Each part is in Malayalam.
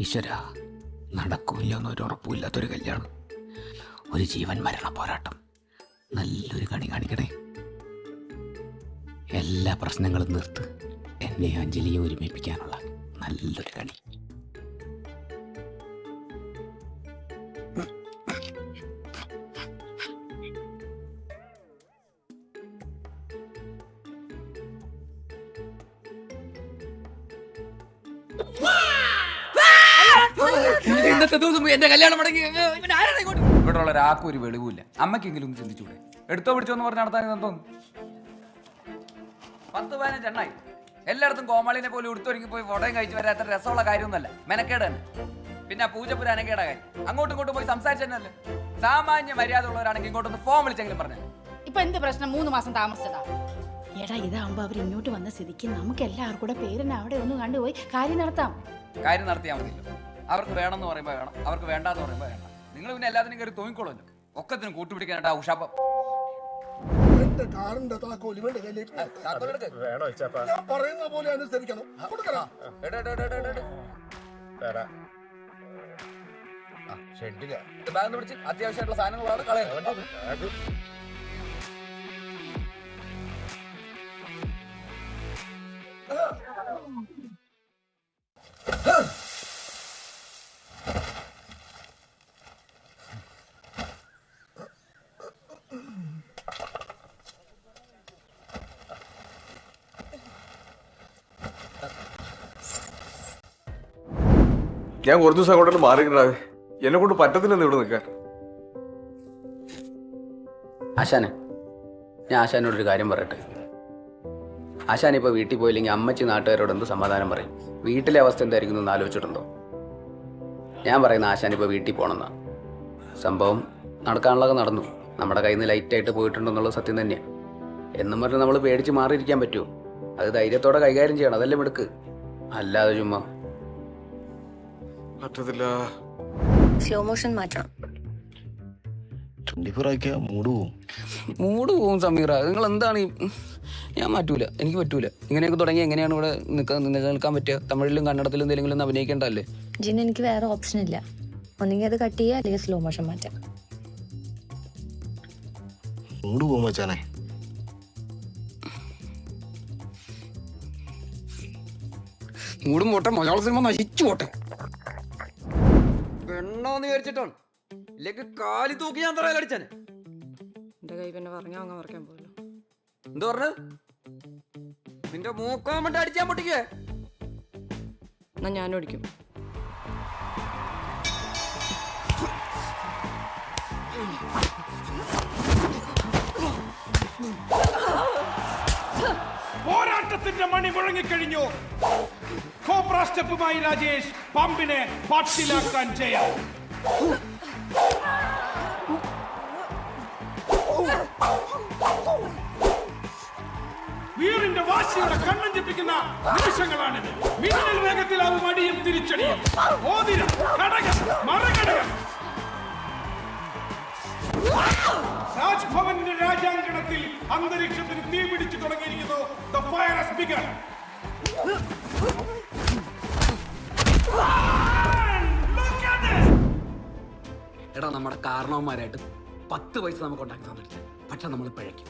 ഈശ്വര, നടക്കൂല്ല എന്നൊരു ഉറപ്പുമില്ലാത്തൊരു കല്യാണം, ഒരു ജീവൻ മരണ പോരാട്ടം. നല്ലൊരു കണി കാണിക്കണേ. എല്ലാ പ്രശ്നങ്ങളും നിർത്ത് എന്നെ അഞ്ജലിയെ ഒരുമിപ്പിക്കാനുള്ള നല്ലൊരു കണി. ഇന്നത്തെ ദിവസം എന്റെ കല്യാണം മുടങ്ങി. ഇവിടെ ഉള്ള ഒരാൾക്കും ഒരു വെളിവില്ല. അമ്മയ്ക്കെങ്കിലും ഒന്ന് ചിന്തിച്ചൂടെ? എടുത്തോ പിടിച്ചോ എന്ന് പറഞ്ഞ് നടത്താൻ തോന്നുന്നു. 10-15 എണ്ണായി. എല്ലായിടത്തും കോമാളിനെ പോലെ ഉടുത്തൊരുങ്ങി പോയി ഫോട്ടോയും കഴിച്ചു വരാൻ അത്ര രസമുള്ള കാര്യമൊന്നുമല്ല, മെനക്കേട് തന്നെ. പിന്നെ പൂജപ്പുര അനക്കേട കാര്യം അങ്ങോട്ടും ഇങ്ങോട്ടും പോയി സംസാരിച്ചല്ലേ. സാമാന്യ മര്യാദ ഉള്ളവരാണെങ്കിൽ ഇങ്ങോട്ടൊന്ന് ഫോൺ വിളിച്ചെങ്കിലും പറഞ്ഞു. ഇപ്പൊ എന്ത് പ്രശ്നം? 3 മാസം താമസിച്ചതാ. എടാ, ഇതാവുമ്പോ അവർ ഇങ്ങോട്ട് വന്ന സ്ഥിതിക്ക് നമുക്ക് എല്ലാവർക്കും കൂടെ പേരിനെ അവിടെ ഒന്ന് കണ്ടുപോയി കാര്യം നടത്താം. കാര്യം നടത്തിയാൽ മതിയല്ലോ. അവർക്ക് വേണമെന്ന് പറയുമ്പോൾ വേണം, അവർക്ക് വേണ്ടാന്ന് പറയുമ്പോൾ വേണ്ട. നിങ്ങൾ പിന്നെ എല്ലാത്തിനും കയറി തോന്നിക്കോളല്ലോ. ഒക്കത്തിനും കൂട്ടുപിടിക്കാനായിട്ട് ആ ഉഷാപ്പം. അത്യാവശ്യമായിട്ടുള്ള സാധനങ്ങളാണ് കളയുന്നത്. ഞാൻ കുറച്ച് ദിവസം അങ്ങോട്ട് മാറിയിട്ടാവേ. എന്നെ കൊണ്ട് പറ്റത്തില്ലെന്ന് ഇവിടെ നിൽക്കാൻ. ആശാനെ, ഞാൻ ആശാനോടൊരു കാര്യം പറയട്ടെ. ആശാൻ ഇപ്പോൾ വീട്ടിൽ പോയില്ലെങ്കിൽ അമ്മച്ചി നാട്ടുകാരോട് എന്ത് സമാധാനം പറയും? വീട്ടിലെ അവസ്ഥ എന്തായിരിക്കും എന്ന് ആലോചിച്ചിട്ടുണ്ടോ? ഞാൻ പറയുന്ന ആശാൻ ഇപ്പോൾ വീട്ടിൽ പോകണമെന്നാ. സംഭവം നടക്കാനുള്ളതൊക്കെ നടന്നു, നമ്മുടെ കയ്യിൽ നിന്ന് ലൈറ്റായിട്ട് പോയിട്ടുണ്ടെന്നുള്ള സത്യം തന്നെയാണ്. എന്നും പറഞ്ഞ് നമ്മൾ പേടിച്ച് മാറിയിരിക്കാൻ പറ്റുമോ? അത് ധൈര്യത്തോടെ കൈകാര്യം ചെയ്യണം, അതല്ലേ മിടുക്ക്. അല്ലാതെ ചുമ്മാ പറ്റത്തില്ല. സ്ലോ മോഷൻ മാറ്റണം. 24 ആക്കിയാ മൂഡ് പോവും സമീറ. നിങ്ങൾ എന്താണ് ഞാൻ മാറ്റൂല, എനിക്ക് പറ്റൂല. ഇങ്ങനെയൊക്കെ തുടങ്ങി എങ്ങനെയാണ് ഇവിടെ നിൽക്കാൻ പറ്റുക? തമിഴിലും കന്നഡത്തിലും എന്തെങ്കിലും ഒന്ന് അഭിനയിക്കേണ്ടല്ലേ? ജിൻ, എനിക്ക് വേറെ ഓപ്ഷൻ ഇല്ല. ഒന്നെങ്കിൽ അത് കട്ട് ചെയ്യുക, അല്ലെങ്കിൽ സ്ലോ മോഷൻ മാറ്റാം. മൂഡ് പോകും മച്ചാനെ. മൂടും പോട്ടെ, മലയാള സിനിമ നശിച്ചു പോട്ടെ. പെണ്ണോന്ന് വിചാരിച്ചിട്ടാണ്, ഇല്ലെങ്കിൽ കാലി തൂക്കി ഞാൻ തറയിൽ അടിച്ചാനെ. എന്റെ കൈ പിന്നെ പറഞ്ഞാൽ അങ്ങ് മറക്കാൻ പോലോ. എന്താ പറഞ്ഞത്? നിന്റെ മൂക്കാൻ വേണ്ടി അടിച്ചാൻ പൊട്ടിക്കേ. എന്നാ ഞാനും അടിക്കും. പോരാട്ടത്തിന്റെ മണി മുഴങ്ങിക്കഴിഞ്ഞു. കോബ്ര സ്റ്റെപ്പുമായി രാജേഷ് പമ്പിനെ പാട്ടിലാക്കാൻ ചെയ്യാം. വീറിന്റെ വാശിയുടെ കണ്ണഞ്ചിപ്പിക്കുന്ന നിമിഷങ്ങളാണിത്. മിന്നൽ വേഗത്തിലാവും അടിയും തിരിച്ചടിയും. മോതിരം, കടകം, മറുകടകം. രാജ്ഭവന്റെ രാജാങ്കണത്തിൽ അന്തരീക്ഷത്തിന് തീ പിടിച്ചു തുടങ്ങിയിരിക്കുന്നു. The fire has begun. എടാ, നമ്മുടെ കാരണവന്മാരായിട്ട് 10 പൈസ നമുക്ക് ഉണ്ടാക്കി തന്നിട്ട്, പക്ഷെ നമ്മൾ പിഴയ്ക്കും.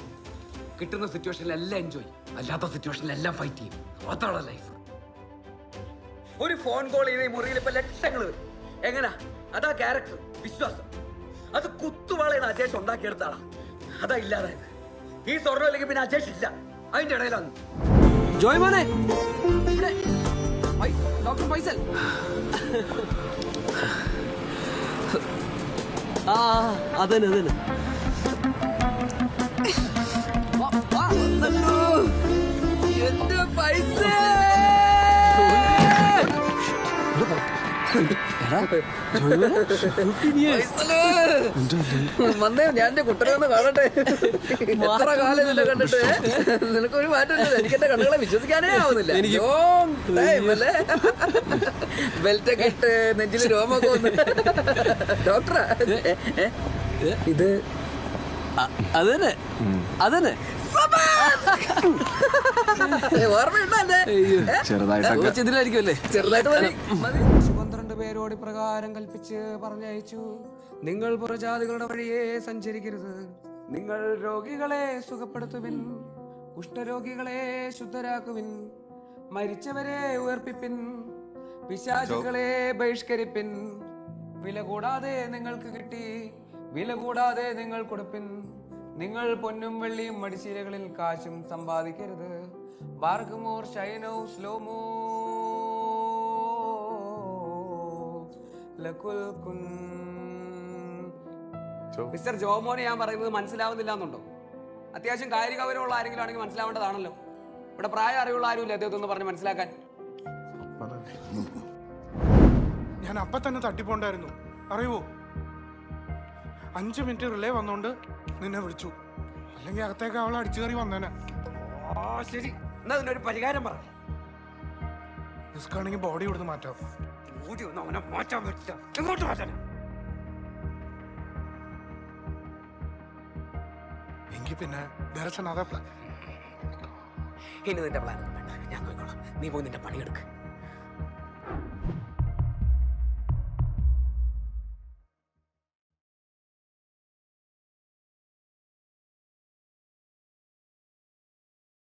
കിട്ടുന്ന സിറ്റുവേഷനിലെല്ലാം എൻജോയ്, അല്ലാത്ത സിറ്റുവേഷനിലെല്ലാം ഫൈറ്റ് ചെയ്യും. അതാണ് ലൈഫ്. ഒരു ഫോൺ കോൾ ചെയ്ത് ഈ മുറിയിൽ ഇപ്പൊ ലക്ഷങ്ങൾ വരും. എങ്ങനാ? അതാ ക്യാരക്ടർ, വിശ്വാസം. അത് കുത്തുവാളയാണ് അജേഷ് ഉണ്ടാക്കിയെടുത്താളാ. അതാ ഇല്ലാതായത്. ഈ സ്വർണ്ണം അല്ലെങ്കിൽ പിന്നെ അജേഷ് ഇല്ല. അതിന്റെ ഇടയിലാണ് ജോയ് മോനെ, ഡോക്ടർ ഫൈസൽ. അതന്നെ എന്റെ പൈസ വന്നേ, ഞാൻ എന്റെ കുട്ടനെ ഒന്ന് കാണട്ടെ. മാറ കാലം നിന്നെ കണ്ടിട്ട് നിനക്കൊരു മാറ്റമില്ല. എനിക്ക് എന്റെ കണ്ണുകളെ വിശ്വസിക്കാനേ ആവുന്നില്ല. അല്ലേ? ബെൽറ്റൊക്കെ ഇട്ട് നെഞ്ചില് രോമൊക്കെ വന്ന്. ഡോക്ടറാ ഇത്? അതന്നെ ഓർമ്മയുണ്ടോ? ചെറുതായിട്ടൊക്കെ ചെറുതായിട്ട് മതി. 12 പേരോട് ഇപ്രകാരം കൽപ്പിച്ച് പറഞ്ഞയച്ചു: നിങ്ങൾ പുറജാതികളുടെ വഴിയെ സഞ്ചരിക്കരുത്. നിങ്ങൾ രോഗികളെ സുഖപ്പെടുത്തുവിൻ, കുഷ്ഠരോഗികളെ ശുദ്ധരാക്കുവിൻ, മരിച്ചവരെ ഉയർപ്പിപ്പിൻ, പിശാചുക്കളെ ബഹിഷ്കരിപ്പിൻ. വില കൂടാതെ നിങ്ങൾക്ക് കിട്ടി, വില കൂടാതെ നിങ്ങൾ കൊടുപ്പിൻ. നിങ്ങൾ പൊന്നും വെള്ളിയും മടിശീലകളിൽ കാശും സമ്പാദിക്കരുത്. ബാർഗമോർ ഷൈനോ സ്ലോമോ ലകുൽ കുൻ. മിസ്റ്റർ ജോമോനെ ഞാൻ പറയുന്നത് മനസ്സിലാവുന്നില്ല എന്നുണ്ടോ? അത്യാവശ്യം കായിക ഗൗരവമുള്ള ആരെങ്കിലും ആണെങ്കിൽ മനസ്സിലാവേണ്ടതാണല്ലോ. ഇവിടെ പ്രായം അറിവുള്ള ആരുമില്ല അദ്ദേഹത്തൊന്ന് പറഞ്ഞ് മനസ്സിലാക്കാൻ. ഞാൻ അപ്പൊ തന്നെ തട്ടിപ്പോണ്ടായിരുന്നു, അറിയുവോ? 5 മിനിറ്റ് റിലേ വന്നോണ്ട് നിന്നെ വിളിച്ചു, അല്ലെങ്കിൽ അകത്തേക്ക് അവളെ അടിച്ചു കയറി വന്നേനെ. ശരി, എന്നാ അതിനൊരു പരിഹാരം പറ. റിസ്ക് ആണെങ്കിൽ ബോഡി ഇവിടുന്ന് മാറ്റാം. ഓടി ഒന്നും അവനെ മാറ്റാൻ പറ്റില്ല. എങ്ങോട്ട് മാറ്റാൻ? എങ്കിൽ പിന്നെ ദർശന അതാ പ്ലാൻ. ഇനി നിന്റെ പ്ലാൻ ഒന്നും വേണ്ട, ഞാൻ നോക്കിക്കോളാം. നീ പോയി നിന്റെ പണിയെടുക്ക്.